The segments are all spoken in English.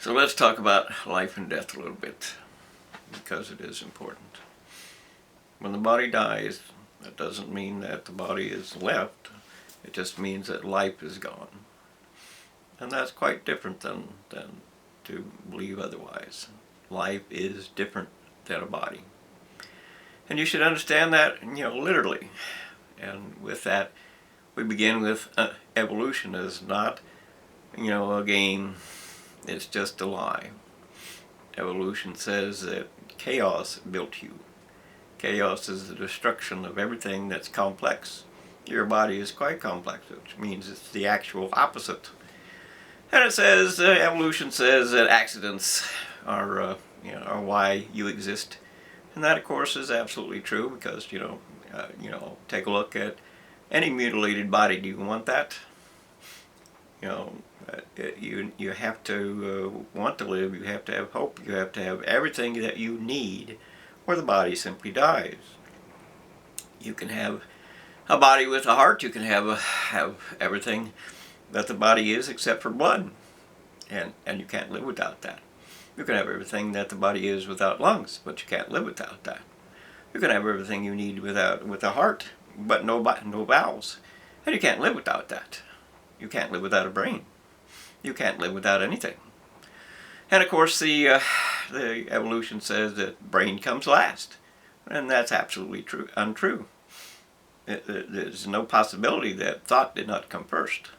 So let's talk about life and death a little bit, because it is important. When the body dies, that doesn't mean that the body is left. It just means that life is gone. And that's quite different than to believe otherwise. Life is different than a body. And you should understand that, literally. And with that, we begin with evolution is not, a game. It's just a lie. Evolution says that chaos built you. Chaos is the destruction of everything that's complex. Your body is quite complex, which means it's the actual opposite. And it says, evolution says that accidents are why you exist. And that, of course, is absolutely true because, take a look at any mutilated body. Do you want that? You have to want to live, you have to have hope, you have to have everything that you need, or the body simply dies. You can have a body with a heart, you can have everything that the body is except for blood, and you can't live without that. You can have everything that the body is without lungs, but you can't live without that. You can have everything you need with a heart, but no bowels, and you can't live without that. You can't live without a brain. You can't live without anything. And of course the evolution says that brain comes last. And that's absolutely untrue. There's no possibility that thought did not come first.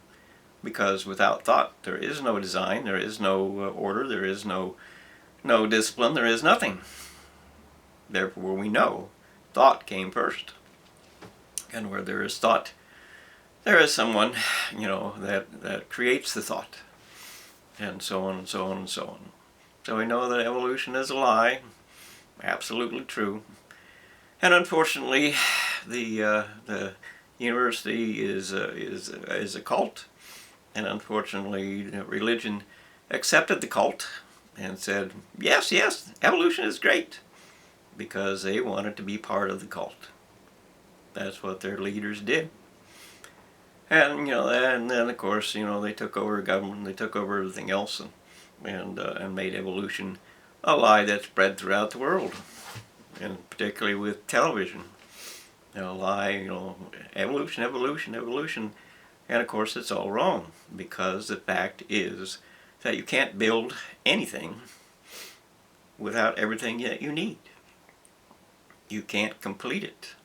Because without thought there is no design, there is no order, there is no discipline, there is nothing. Therefore we know thought came first. And where there is thought, there is someone, that creates the thought. And so on and so on and so on. So we know that evolution is a lie, absolutely true. And unfortunately, the university is a cult. And unfortunately, religion accepted the cult and said, yes, evolution is great, because they wanted to be part of the cult. That's what their leaders did. And and then of course they took over government, they took over everything else, and made evolution a lie that spread throughout the world, and particularly with television. A lie, evolution, and of course it's all wrong, because the fact is that you can't build anything without everything that you need. You can't complete it.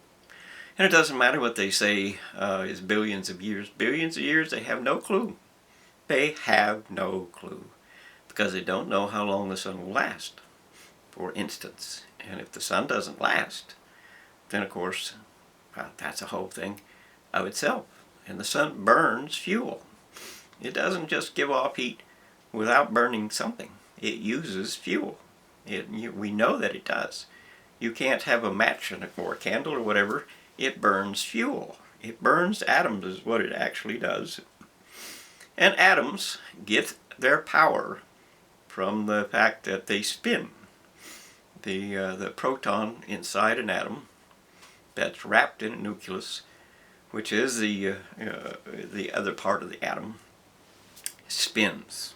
And it doesn't matter what they say is billions of years. Billions of years, they have no clue. They have no clue. Because they don't know how long the sun will last, for instance. And if the sun doesn't last, then of course, that's a whole thing of itself. And the sun burns fuel. It doesn't just give off heat without burning something. It uses fuel. We know that it does. You can't have a match or a candle or whatever. It burns fuel. It burns atoms is what it actually does. And atoms get their power from the fact that they spin. The proton inside an atom that's wrapped in a nucleus, which is the other part of the atom, spins.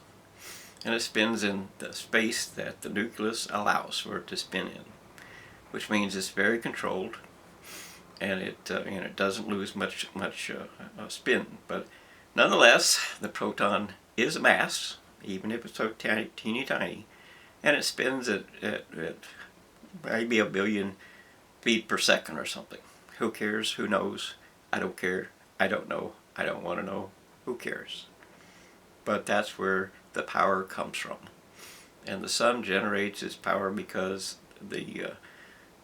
And it spins in the space that the nucleus allows for it to spin in, which means it's very controlled. And it doesn't lose much spin, but nonetheless, the proton is a mass, even if it's so teeny tiny, and it spins at maybe 1 billion feet per second or something. Who cares? Who knows? I don't care. I don't know. I don't want to know. Who cares? But that's where the power comes from, and the sun generates its power because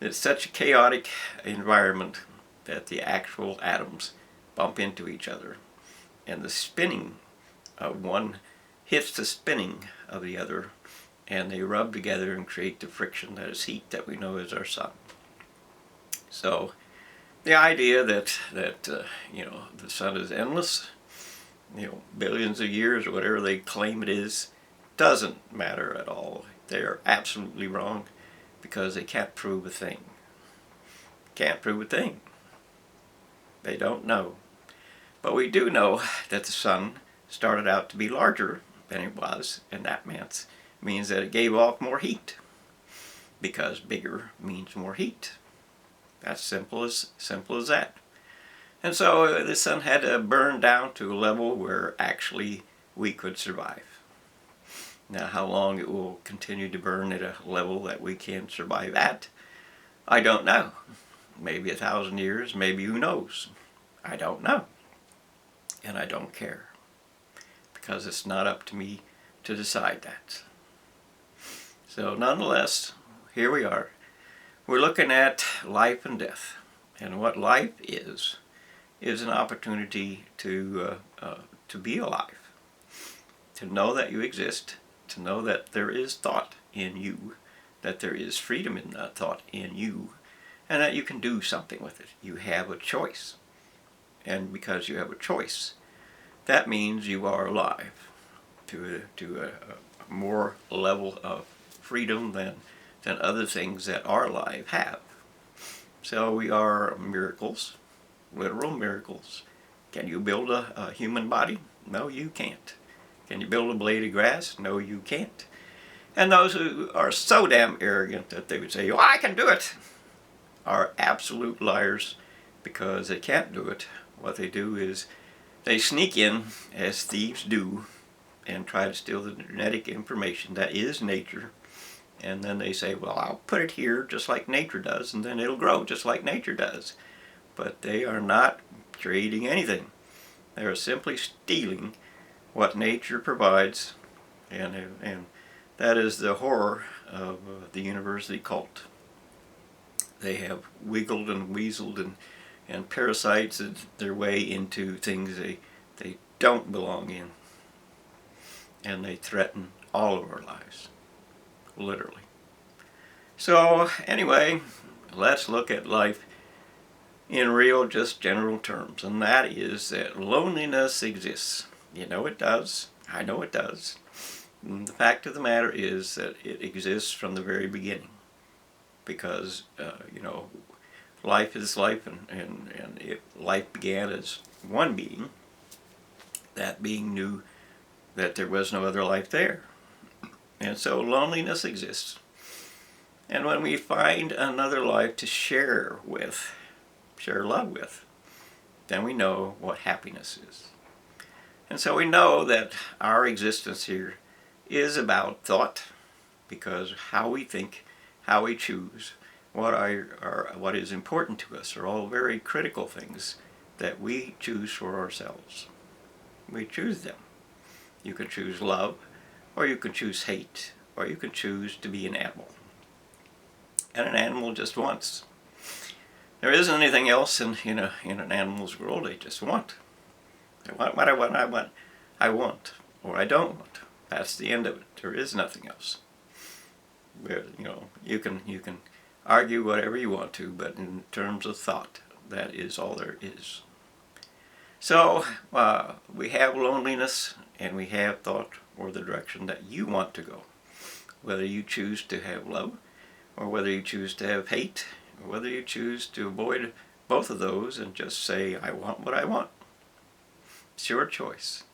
it's such a chaotic environment that the actual atoms bump into each other, and the spinning of one hits the spinning of the other, and they rub together and create the friction that is heat that we know is our sun. So the idea that the sun is endless, billions of years or whatever they claim it is, doesn't matter at all. They are absolutely wrong, because they can't prove a thing. Can't prove a thing. They don't know. But we do know that the sun started out to be larger than it was, and that meant means that it gave off more heat, because bigger means more heat. That's simple as that. And so the sun had to burn down to a level where actually we could survive. Now, how long it will continue to burn at a level that we can survive at, I don't know. Maybe 1,000 years, maybe who knows. I don't know. And I don't care, because it's not up to me to decide that. So nonetheless, here we are. We're looking at life and death. And what life is an opportunity to be alive. To know that you exist, to know that there is thought in you, that there is freedom in that thought in you, and that you can do something with it. You have a choice. And because you have a choice, that means you are alive to a more level of freedom than other things that are alive have. So we are miracles, literal miracles. Can you build a human body? No, you can't. Can you build a blade of grass? No, you can't. And those who are so damn arrogant that they would say, "Oh, I can do it," are absolute liars, because they can't do it. What they do is they sneak in, as thieves do, and try to steal the genetic information that is nature. And then they say, "Well, I'll put it here just like nature does, and then it'll grow just like nature does." But they are not creating anything. They are simply stealing what nature provides, and that is the horror of the university cult. They have wiggled and weaseled and parasited their way into things they don't belong in. And they threaten all of our lives, literally. So anyway, let's look at life in real, just general terms. And that is that loneliness exists. You know it does. I know it does. And the fact of the matter is that it exists from the very beginning. Because, life is life, and life began as one being. That being knew that there was no other life there. And so loneliness exists. And when we find another life to share love with, then we know what happiness is. And so we know that our existence here is about thought, because how we think, how we choose, what is important to us are all very critical things that we choose for ourselves. We choose them. You can choose love, or you can choose hate, or you can choose to be an animal. And an animal just wants. There isn't anything else in an animal's world. They just want. I want what I want, or I don't want. That's the end of it. There is nothing else. You can argue whatever you want to, but in terms of thought, that is all there is. So we have loneliness, and we have thought, or the direction that you want to go. Whether you choose to have love, or whether you choose to have hate, or whether you choose to avoid both of those and just say, "I want what I want." It's your choice.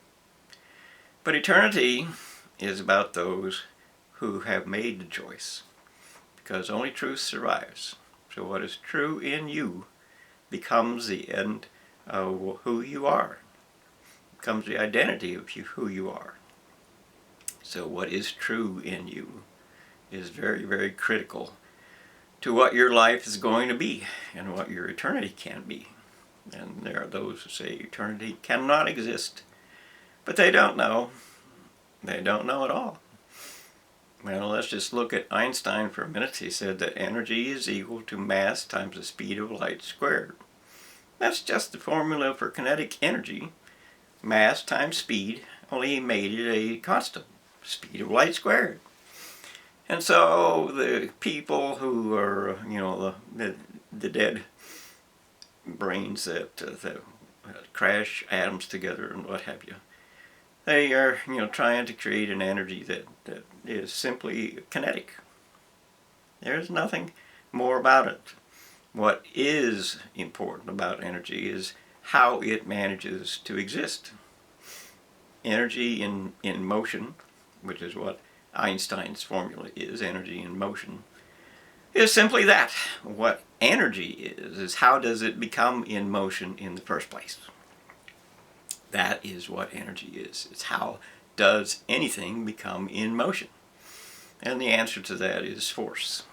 But eternity is about those who have made the choice, because only truth survives. So what is true in you becomes the end of who you are, becomes the identity of who you are. So what is true in you is very, very critical to what your life is going to be and what your eternity can be. And there are those who say eternity cannot exist, but they don't know. They don't know at all. Well, let's just look at Einstein for a minute. He said that energy is equal to mass times the speed of light squared. That's just the formula for kinetic energy. Mass times speed, only he made it a constant. Speed of light squared. And so the people who are, the dead brains that crash atoms together and what have you, they are, trying to create an energy that is simply kinetic. There's nothing more about it. What is important about energy is how it manages to exist. Energy in motion, which is what Einstein's formula is, energy in motion, is simply that. What energy is how does it become in motion in the first place. That is what energy is. It's how does anything become in motion? And the answer to that is force.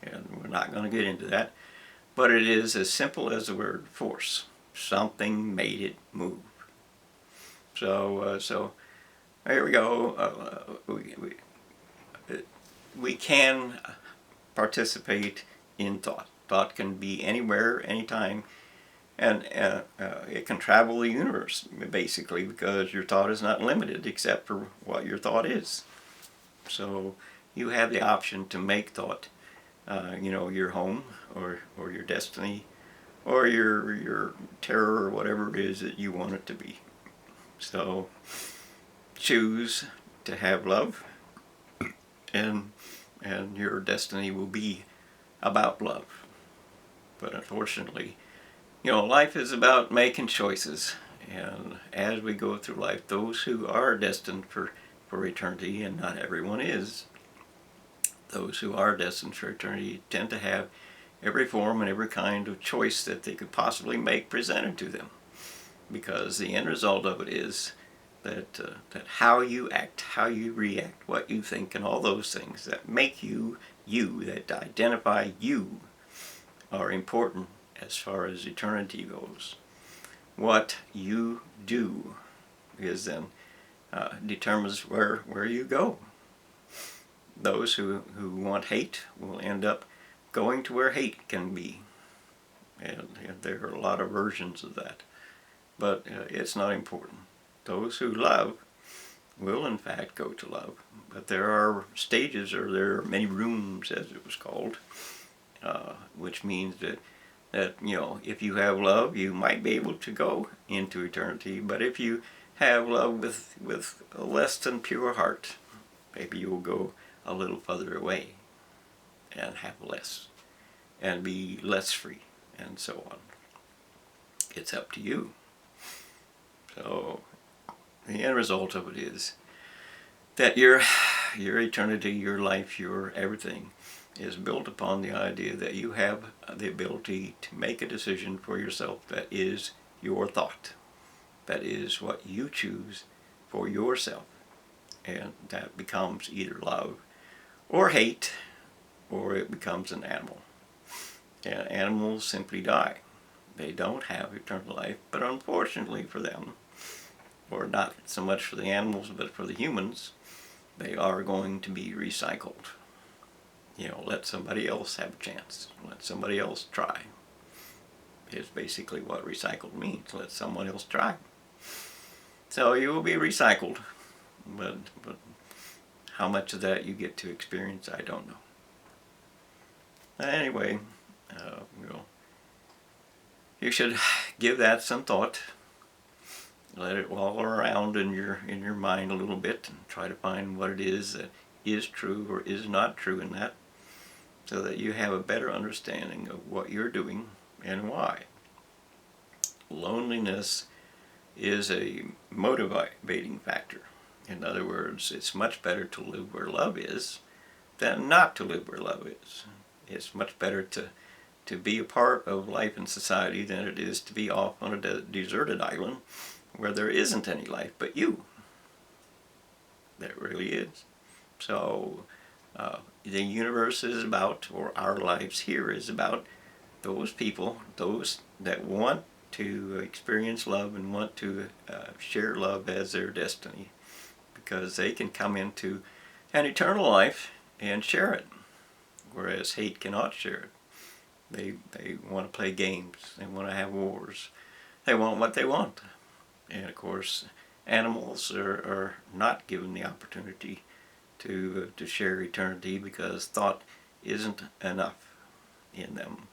And we're not going to get into that, but it is as simple as the word force. Something made it move. So here we go. We can participate in thought. Thought can be anywhere, anytime, and it can travel the universe, basically, because your thought is not limited except for what your thought is. So you have the option to make thought, your home, or your destiny, or your terror, or whatever it is that you want it to be. So choose to have love, and your destiny will be about love. But unfortunately, life is about making choices, and as we go through life, those who are destined for eternity, and not everyone is, those who are destined for eternity tend to have every form and every kind of choice that they could possibly make presented to them, because the end result of it is that how you act, how you react, what you think, and all those things that make you you, that identify you, are important as far as eternity goes. What you do is then determines where you go. Those who want hate will end up going to where hate can be. And there are a lot of versions of that. But it's not important. Those who love will in fact go to love. But there are stages, or there are many rooms, as it was called, which means that if you have love, you might be able to go into eternity. But if you have love with a less than pure heart, maybe you'll go a little further away and have less and be less free, and so on. It's up to you. So the end result of it is that your eternity, your life, your everything is built upon the idea that you have the ability to make a decision for yourself that is your thought. That is what you choose for yourself. And that becomes either love or hate, or it becomes an animal. And animals simply die. They don't have eternal life, but unfortunately for them, or not so much for the animals but for the humans, they are going to be recycled. Let somebody else have a chance. Let somebody else try. Is basically what recycled means. Let someone else try. So you will be recycled, but how much of that you get to experience, I don't know. Anyway, you should give that some thought. Let it wallow around in your mind a little bit, and try to find what it is that is true or is not true in that, so that you have a better understanding of what you're doing and why. Loneliness is a motivating factor. In other words, it's much better to live where love is than not to live where love is. It's much better to be a part of life and society than it is to be off on a deserted island where there isn't any life but you. That really is. So the universe is about, or our lives here is about, those people, those that want to experience love and want to share love as their destiny, because they can come into an eternal life and share it, whereas hate cannot share it. They want to play games, they want to have wars, they want what they want. And of course, animals are not given the opportunity to share eternity, because thought isn't enough in them.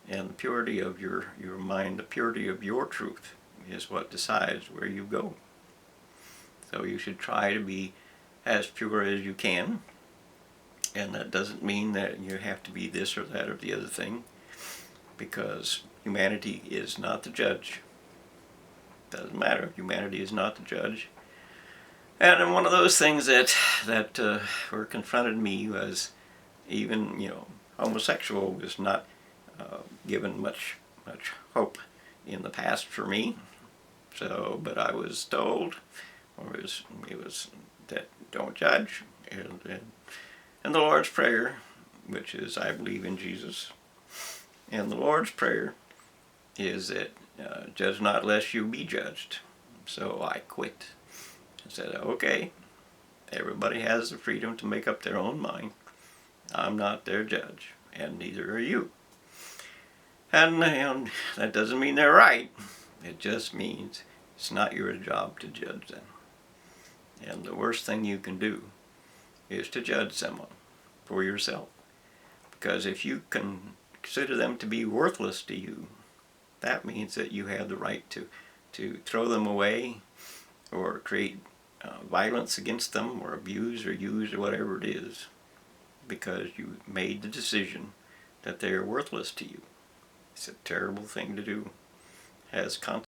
And the purity of your mind, the purity of your truth, is what decides where you go. So you should try to be as pure as you can. And that doesn't mean that you have to be this or that or the other thing, because humanity is not the judge. Doesn't matter. Humanity is not the judge. And one of those things that were confronted me was even, homosexual was not given much hope in the past for me. So, but I was told, or it was that don't judge, and the Lord's Prayer, which is I believe in Jesus, and the Lord's Prayer is that judge not lest you be judged. So I quit and said, okay, everybody has the freedom to make up their own mind. I'm not their judge, and neither are you. And that doesn't mean they're right. It just means it's not your job to judge them. And the worst thing you can do is to judge someone for yourself. Because if you can consider them to be worthless to you, that means that you have the right to throw them away or create violence against them or abuse or use or whatever it is, because you made the decision that they are worthless to you. It's a terrible thing to do. It has consequences.